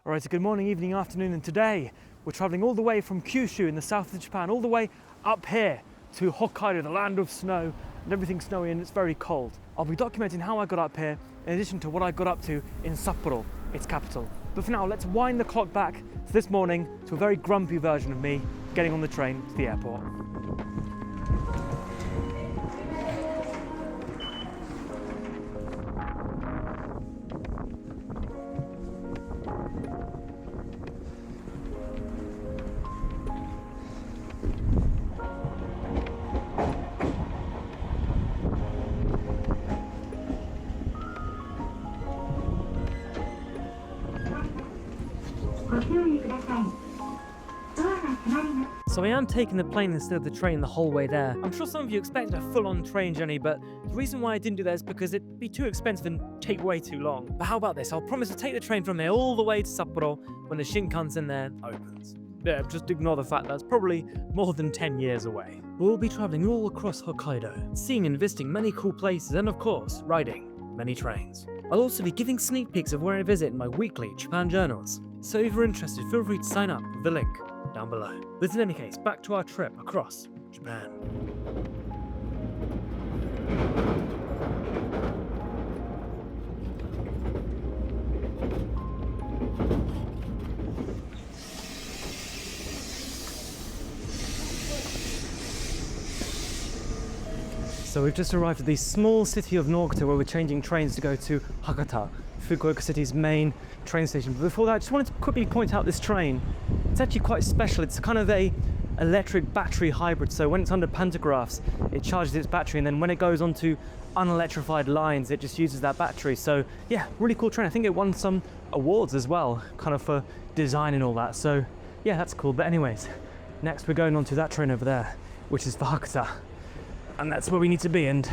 Alright, so good morning, evening, afternoon, and today we're travelling all the way from Kyushu in the south of Japan, all the way up here to Hokkaido, the land of snow, and everything's snowy and it's very cold. I'll be documenting how I got up here, in addition to what I got up to in Sapporo, its capital. But for now, let's wind the clock back to this morning, to a very grumpy version of me getting on the train to the airport. So I am taking the plane instead of the train the whole way there. I'm sure some of you expected a full-on train journey, but the reason why I didn't do that is because it'd be too expensive and take way too long. But how about this? I'll promise to take the train from here all the way to Sapporo when the Shinkansen there opens. Yeah, just ignore the fact that's probably more than 10 years away. We'll be travelling all across Hokkaido, seeing and visiting many cool places and of course, riding many trains. I'll also be giving sneak peeks of where I visit in my weekly Japan journals. So if you're interested, feel free to sign up with the link down below. But in any case, back to our trip across Japan. So we've just arrived at the small city of Nogata where we're changing trains to go to Hakata, Fukuoka City's main train station. But before that, I just wanted to quickly point out this train. It's actually quite special. It's kind of a electric battery hybrid. So when it's under pantographs, it charges its battery, and then when it goes onto unelectrified lines, it just uses that battery. So yeah, really cool train. I think it won some awards as well, kind of for design and all that. So yeah, that's cool. But anyways, next we're going on to that train over there, which is for Hakata. And that's where we need to be, and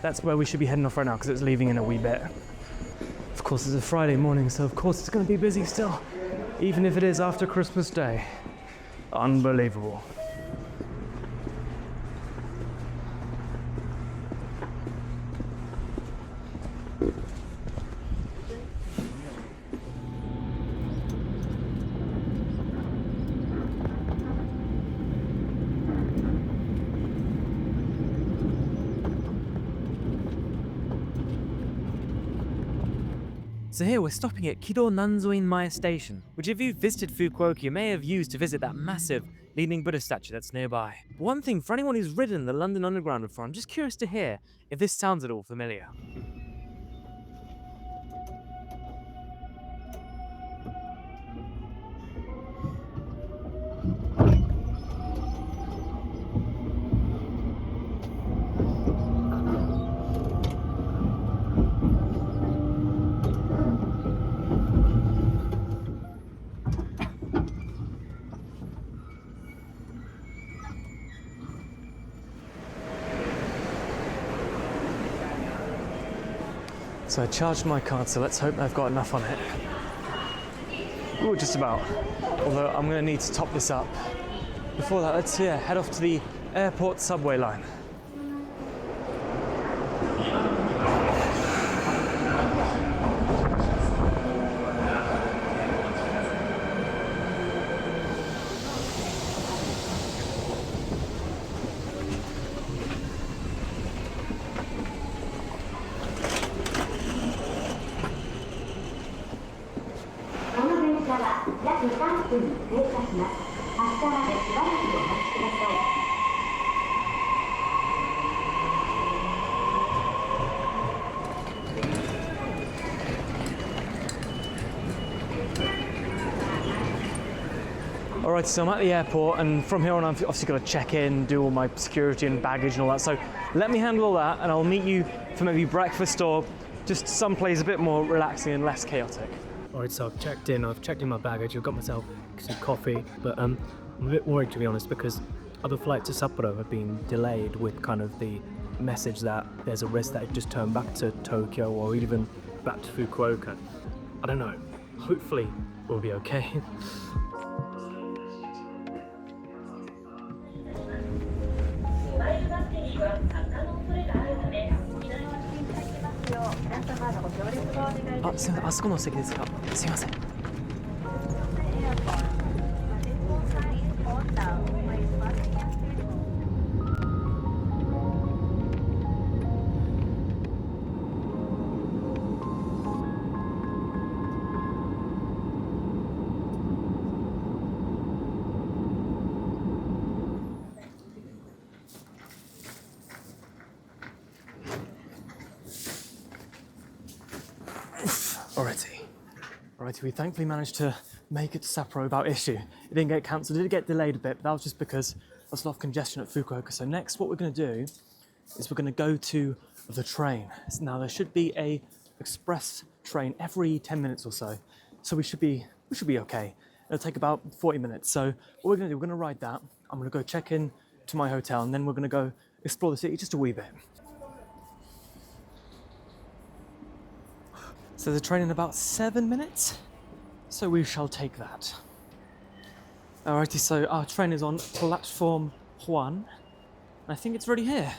that's where we should be heading off right now because it's leaving in a wee bit. Of course, it's a Friday morning, so of course it's going to be busy still, even if it is after Christmas Day. Unbelievable. So here we're stopping at Kido Nanzoin-mae Station, which if you've visited Fukuoka you may have used to visit that massive leaning Buddha statue that's nearby. One thing, for anyone who's ridden the London Underground before, I'm just curious to hear if this sounds at all familiar. So I charged my card, so let's hope I've got enough on it. Ooh, just about. Although I'm going to need to top this up. Before that, let's head off to the airport subway line. Alright, so I'm at the airport, and from here on I've obviously got to check in, do all my security and baggage and all that, so let me handle all that and I'll meet you for maybe breakfast or just someplace a bit more relaxing and less chaotic. Alright, so I've checked in my baggage, I've got myself some coffee, but I'm a bit worried to be honest because other flights to Sapporo have been delayed with kind of the message that there's a risk that it just turn back to Tokyo or even back to Fukuoka. I don't know, hopefully we'll be okay. Ah, すいません、あそこの席ですか。すいません。Alrighty, we thankfully managed to make it to Sapporo without issue. It didn't get cancelled, it did get delayed a bit, but that was just because there's a lot of congestion at Fukuoka. So next, what we're going to do is we're going to go to the train. Now, there should be a express train every 10 minutes or so. So we should be okay. It'll take about 40 minutes. So what we're going to do, we're going to ride that. I'm going to go check in to my hotel, and then we're going to go explore the city just a wee bit. So the train in about 7 minutes, so we shall take that. Alrighty, so our train is on platform 1, and I think it's already here.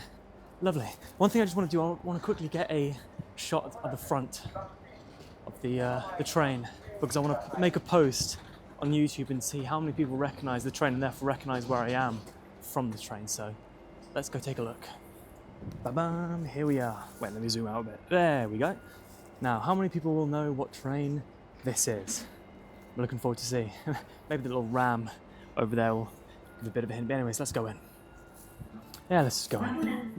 Lovely. One thing I just want to do, I want to quickly get a shot at the front of the train, because I want to make a post on YouTube and see how many people recognise the train and therefore recognise where I am from the train. So let's go take a look. Ba-bam, here we are. Wait, let me zoom out a bit. There we go. Now, how many people will know what train this is? I'm looking forward to see. Maybe the little ram over there will give a bit of a hint. But anyways, let's go in. Yeah, let's just go in.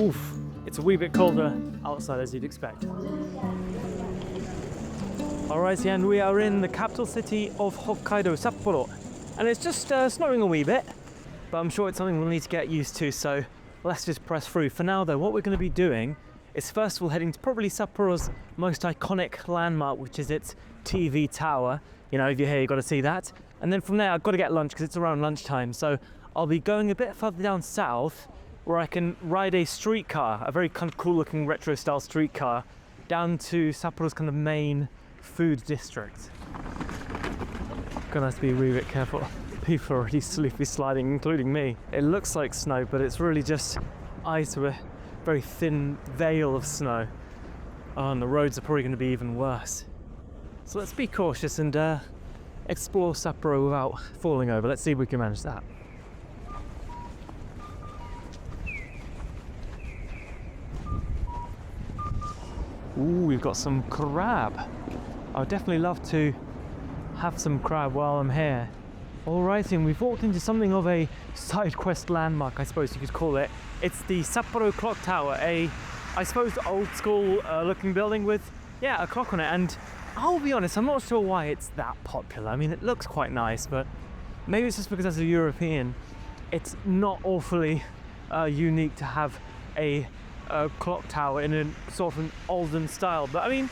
Oof, it's a wee bit colder outside as you'd expect. Alright, and we are in the capital city of Hokkaido, Sapporo. And it's just snowing a wee bit, but I'm sure it's something we'll need to get used to, so let's just press through. For now though, what we're going to be doing is first of all heading to probably Sapporo's most iconic landmark, which is its TV tower. You know, if you're here, you've got to see that. And then from there, I've got to get lunch because it's around lunchtime, so I'll be going a bit further down south, where I can ride a streetcar, a very kind of cool looking retro style streetcar, down to Sapporo's kind of main food district. Gonna have to be a wee bit careful. People are already sleepy sliding, including me. It looks like snow, but it's really just ice with a very thin veil of snow. Oh, and the roads are probably going to be even worse. So let's be cautious and explore Sapporo without falling over. Let's see if we can manage that. Ooh, we've got some crab. I would definitely love to have some crab while I'm here. Alright, and we've walked into something of a side quest landmark, I suppose you could call it. It's the Sapporo Clock Tower, I suppose, old school looking building with, yeah, a clock on it. And I'll be honest, I'm not sure why it's that popular. I mean, it looks quite nice, but maybe it's just because as a European, it's not awfully unique to have a clock tower in a sort of an olden style. But I mean,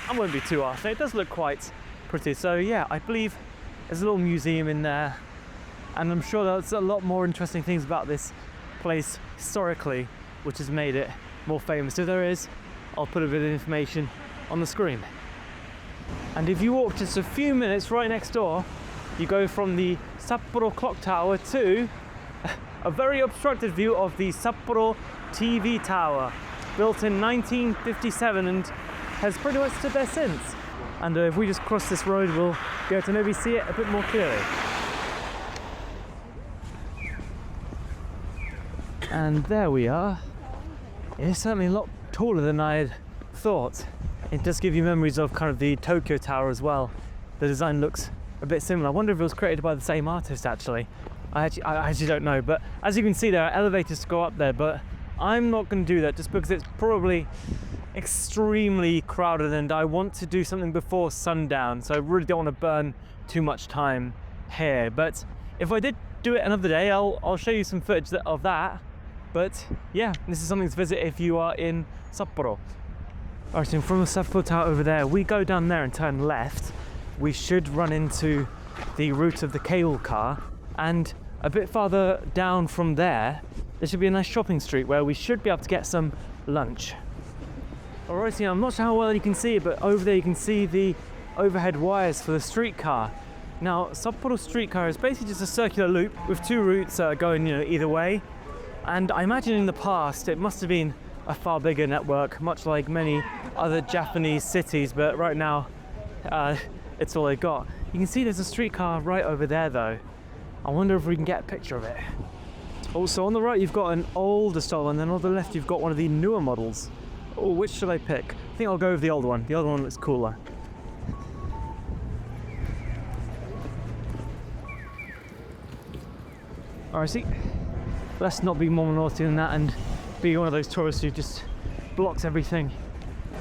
I won't be too arsed. It does look quite pretty. So yeah, I believe there's a little museum in there, and I'm sure there's a lot more interesting things about this place historically, which has made it more famous. If there is, I'll put a bit of information on the screen. And if you walk just a few minutes right next door, you go from the Sapporo Clock Tower to a very obstructed view of the Sapporo TV Tower, built in 1957 and has pretty much stood there since. And if we just cross this road, we'll be able to maybe see it a bit more clearly. And there we are. It is certainly a lot taller than I had thought. It does give you memories of kind of the Tokyo Tower as well. The design looks a bit similar. I wonder if it was created by the same artist actually. I actually don't know, but as you can see there are elevators to go up there, but I'm not going to do that just because it's probably extremely crowded and I want to do something before sundown, so I really don't want to burn too much time here. But if I did do it another day, I'll show you some footage of that. But yeah, this is something to visit if you are in Sapporo. Alright, so from the Sapporo Tower over there, we go down there and turn left. We should run into the route of the cable car, and a bit farther down from there should be a nice shopping street where we should be able to get some lunch. Alright, so I'm not sure how well you can see it, but over there you can see the overhead wires for the streetcar. Now, Sapporo streetcar is basically just a circular loop with two routes going, either way. And I imagine in the past it must have been a far bigger network, much like many other Japanese cities, but right now it's all they got. You can see there's a streetcar right over there though. I wonder if we can get a picture of it. Also on the right you've got an older style and then on the left you've got one of the newer models. Oh, which should I pick? I think I'll go with the old one. The other one looks cooler. Alright, see, let's not be more naughty than that and be one of those tourists who just blocks everything.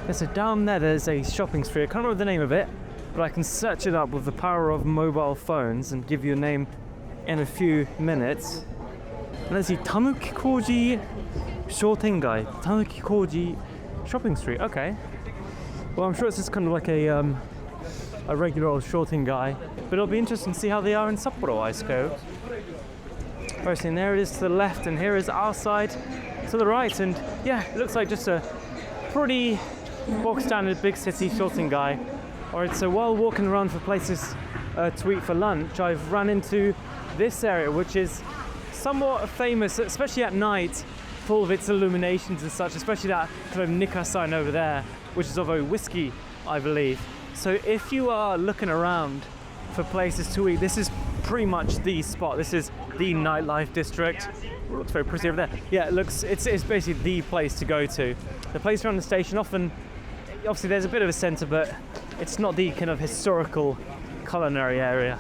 Okay, so down there's a shopping street. I can't remember the name of it, but I can search it up with the power of mobile phones and give you a name in a few minutes. And let's see, Tanukikoji Shotengai. Tanukikoji Shopping Street, okay. Well, I'm sure it's just kind of like a regular old Shotengai, but it'll be interesting to see how they are in Sapporo, I suppose. First thing, there it is to the left, and here is our side to the right, and yeah, it looks like just a pretty bog standard big city Shotengai. Alright, so while walking around for places to eat for lunch, I've run into this area, which is somewhat famous, especially at night, full of its illuminations and such, especially that kind of Nika sign over there, which is of a whiskey, I believe. So if you are looking around for places to eat, this is pretty much the spot. This is the nightlife district. It looks very pretty over there. Yeah, it's basically the place to go to. The place around the station, obviously there's a bit of a centre, but it's not the kind of historical culinary area.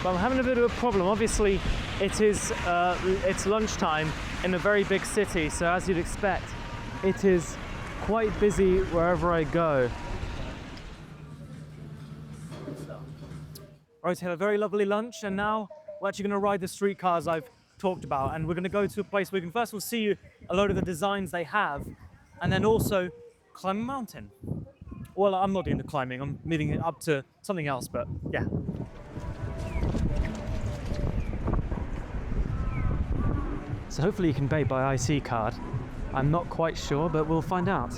But I'm having a bit of a problem. Obviously it's lunchtime in a very big city, so as you'd expect, it is quite busy wherever I go. Alright, had a very lovely lunch, and now we're actually going to ride the streetcars I've talked about, and we're going to go to a place where we can first of all see a load of the designs they have, and then also climb a mountain. Well, I'm not doing the climbing, I'm leaving it up to something else, but yeah. So hopefully you can pay by IC card. I'm not quite sure, but we'll find out.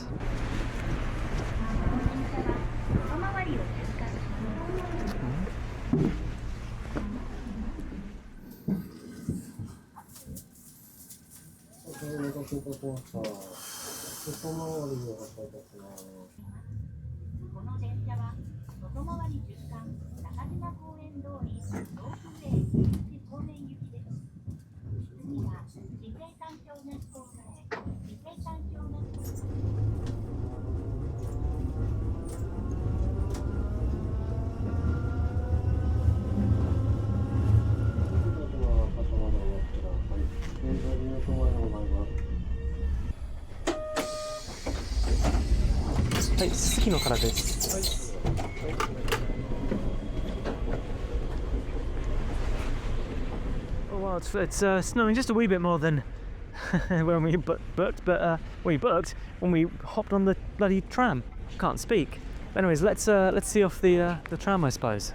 Oh, well, it's snowing just a wee bit more than when we booked, but when we hopped on the bloody tram. Can't speak. But anyways, let's see off the tram, I suppose.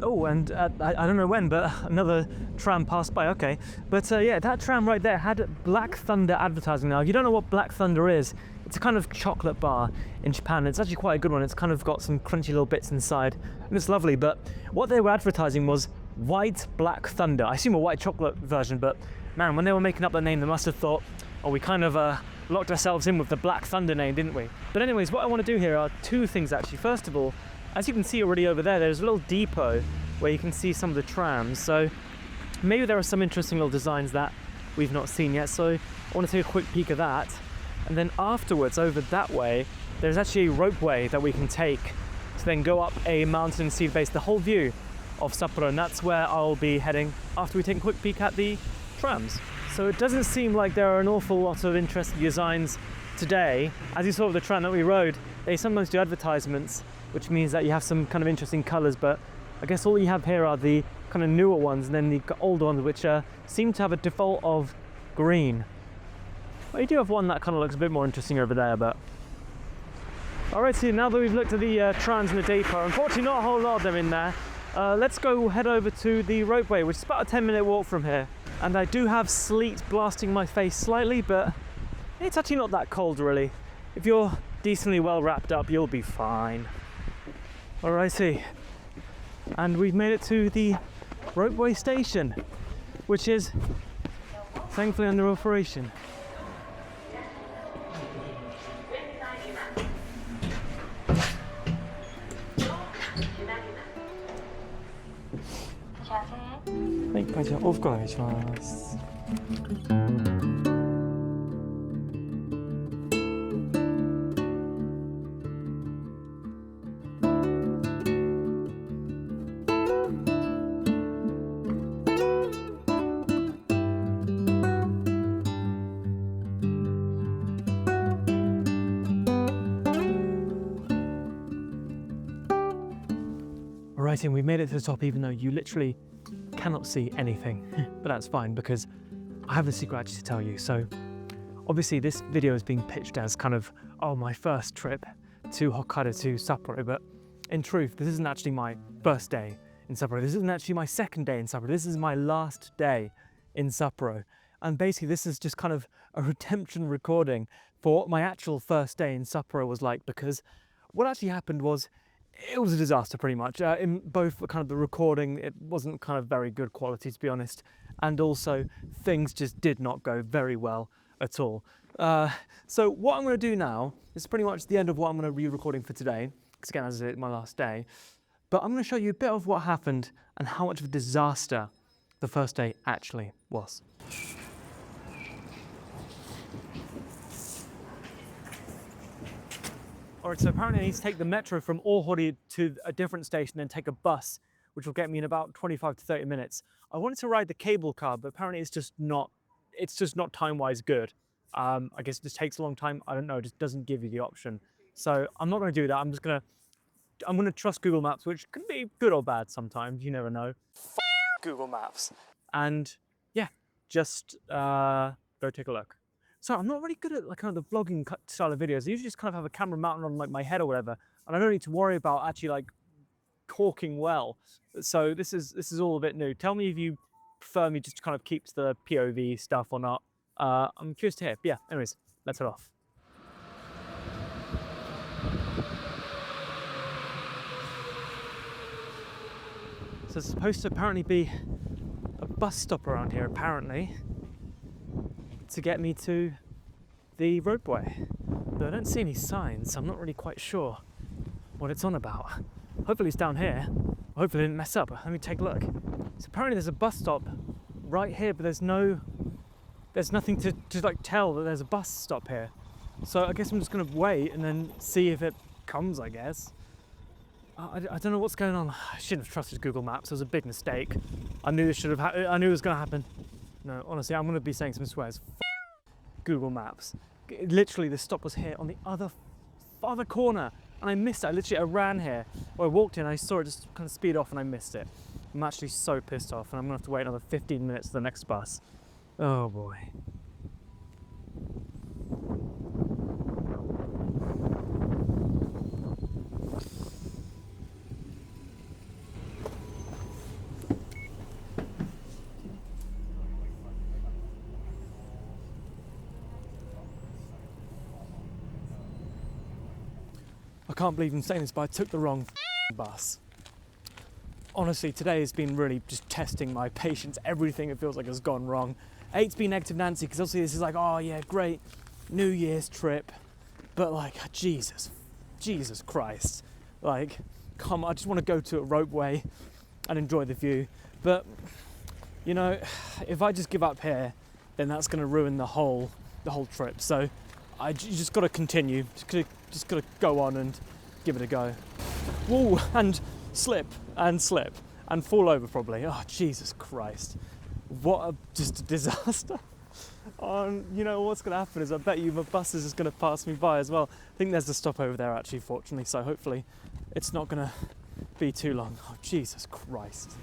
Oh, and I don't know when, but another tram passed by, okay. But yeah, that tram right there had Black Thunder advertising. Now, if you don't know what Black Thunder is, it's a kind of chocolate bar in Japan. It's actually quite a good one. It's kind of got some crunchy little bits inside, and it's lovely. But what they were advertising was White Black Thunder. I assume a white chocolate version, but man, when they were making up the name, they must have thought, oh, we kind of locked ourselves in with the Black Thunder name, didn't we? But anyways, what I want to do here are two things, actually. First of all, as you can see already over there, there's a little depot where you can see some of the trams. So maybe there are some interesting little designs that we've not seen yet. So I want to take a quick peek of that. And then afterwards, over that way, there's actually a ropeway that we can take to then go up a mountain and see the whole view of Sapporo. And that's where I'll be heading after we take a quick peek at the trams. So it doesn't seem like there are an awful lot of interesting designs today. As you saw with the tram that we rode, they sometimes do advertisements, which means that you have some kind of interesting colours, but I guess all you have here are the kind of newer ones and then the older ones, which seem to have a default of green. Well, you do have one that kind of looks a bit more interesting over there, but... Alright, so now that we've looked at the trams and the depot, unfortunately not a whole lot of them in there, let's go head over to the Ropeway, which is about a 10-minute walk from here. And I do have sleet blasting my face slightly, but it's actually not that cold really. If you're decently well wrapped up, you'll be fine. Alrighty, and we've made it to the Ropeway station, which is thankfully under operation. はい、じゃあ往復お願いします。Alright, and we made it to the top even though you literally cannot see anything. But that's fine because I have a secret actually to tell you. So obviously this video is being pitched as kind of, oh, my first trip to Hokkaido, to Sapporo, but in truth, this isn't actually my first day in Sapporo. This isn't actually my second day in Sapporo. This is my last day in Sapporo. And basically this is just kind of a redemption recording for what my actual first day in Sapporo was like, because what actually happened was it was a disaster pretty much. In both kind of the recording, it wasn't kind of very good quality to be honest, and also things just did not go very well at all. So what I'm going to do now is pretty much the end of what I'm going to be recording for today, because again, as it's my last day, but I'm going to show you a bit of what happened and how much of a disaster the first day actually was. Alright, so apparently I need to take the metro from Ohori to a different station, then take a bus, which will get me in about 25 to 30 minutes. I wanted to ride the cable car, but apparently it's just not time-wise good. I guess it just takes a long time. I don't know, it just doesn't give you the option. So I'm not going to do that. I'm going to trust Google Maps, which can be good or bad sometimes. You never know. Google Maps. And yeah, just go take a look. So I'm not really good at like kind of the vlogging style of videos. I usually just kind of have a camera mounted on like my head or whatever, and I don't need to worry about actually like talking well. So this is all a bit new. Tell me if you prefer me just to kind of keep to the POV stuff or not. I'm curious to hear. But yeah, anyways, let's head off. So there's supposed to apparently be a bus stop around here, apparently, to get me to the Ropeway. But I don't see any signs, so I'm not really quite sure what it's on about. Hopefully it's down here. Hopefully I didn't mess up. Let me take a look. So apparently there's a bus stop right here, but there's nothing to like tell that there's a bus stop here. So I guess I'm just gonna wait and then see if it comes, I guess. I don't know what's going on. I shouldn't have trusted Google Maps. It was a big mistake. I knew this should have I knew it was gonna happen. No, honestly, I'm gonna be saying some swears. Google Maps. Literally, the stop was here on the other corner, and I missed it. I ran here, or I walked in, I saw it just kind of speed off, and I missed it. I'm actually so pissed off, and I'm gonna have to wait another 15 minutes for the next bus. Oh boy. I can't believe I'm saying this, but I took the wrong bus. Honestly, today has been really just testing my patience. Everything it feels like has gone wrong. I hate to be negative Nancy, because obviously this is like, oh yeah, great New Year's trip. But like, Jesus Christ. Like, come on, I just want to go to a Ropeway and enjoy the view. But, you know, if I just give up here, then that's going to ruin the whole trip. So you just got to continue. Just got to go on and give it a go. Whoa, and slip and fall over probably. Oh, Jesus Christ. What just a disaster. You know, what's going to happen is I bet you my bus is just going to pass me by as well. I think there's a stop over there actually, fortunately, so hopefully it's not going to be too long. Oh, Jesus Christ.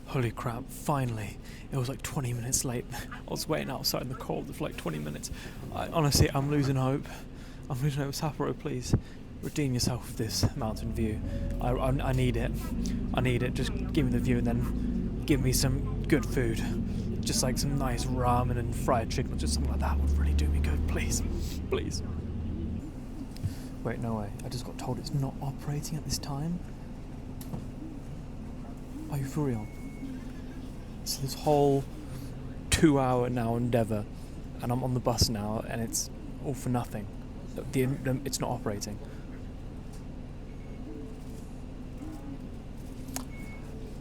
Holy crap, finally. It was like 20 minutes late. I was waiting outside in the cold for like 20 minutes. Honestly, I'm losing hope. I'm losing hope. Sapporo, please redeem yourself with this mountain view. I need it. I need it. Just give me the view and then give me some good food. Just like some nice ramen and fried chicken, or just something like that would really do me good. Please. Please. Wait, no way. I just got told it's not operating at this time. Are you for real? So this whole 2-hour now endeavour, and I'm on the bus now, and it's all for nothing. It's not operating.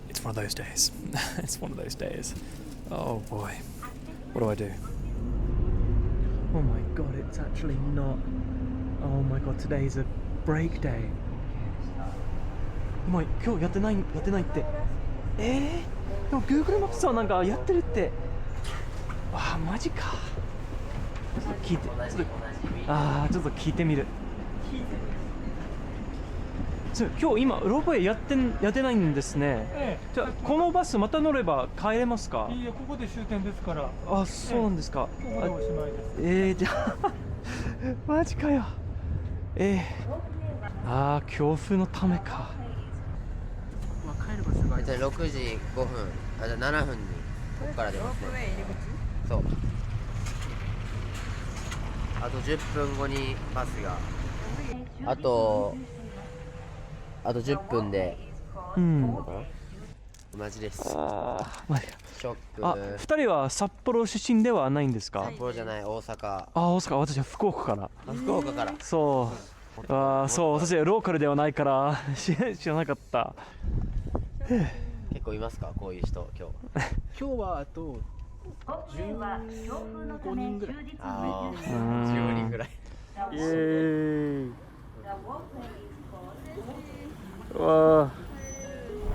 It's one of those days. It's one of those days. Oh boy. What do I do? Oh my god, it's actually not. Oh my god, today's a break day. お前、今日やってないって。でも Google マップさんなんかやってるって。ああ、マジか。ちょっと聞いて、ちょっと聞いてみる。今日今ロープウェイやってないんですね。じゃあこのバスまた乗れば帰れますか？いいえ、ここで終点ですから。あ、そうなんですか。ここでおしまいです。じゃあマジかよ。強風のためか。6時5分、じゃあ7分にここから出ますね。そう。あと10分後にバスが。あと10分で。マジです。マジか。ショック。2人は札幌出身ではないんですか？札幌じゃない、大阪。大阪。私は福岡から。福岡から。そう。そう、私はローカルではないから知らなかった。結構いますか、こういう人今日。今日はあと15人ぐらい。15人ぐらい。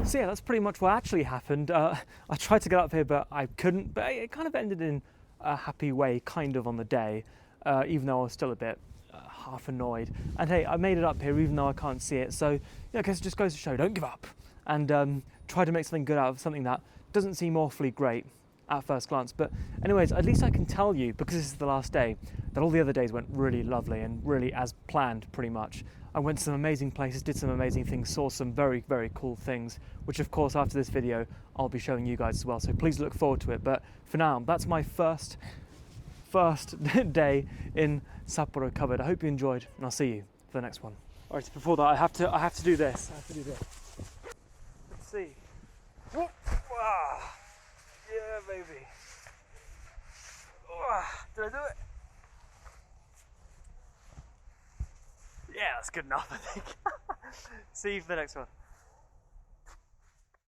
So yeah, that's pretty much what actually happened. I tried to get up here, but I couldn't. But it kind of ended in a happy way, kind of on the day, even though I was still a bit half annoyed. And hey, I made it up here, even though I can't see it. So yeah, I guess it just goes to show, don't give up, and try to make something good out of something that doesn't seem awfully great at first glance. But anyways, at least I can tell you, because this is the last day, that all the other days went really lovely and really as planned, pretty much. I went to some amazing places, did some amazing things, saw some very, very cool things, which of course after this video I'll be showing you guys as well, so please look forward to it. But for now, that's my first day in Sapporo covered. I hope you enjoyed, and I'll see you for the next one. Alright, so before that I have to do this. Let's see. Wow. Yeah, baby. Did I do it? Yeah, that's good enough, I think. See you for the next one.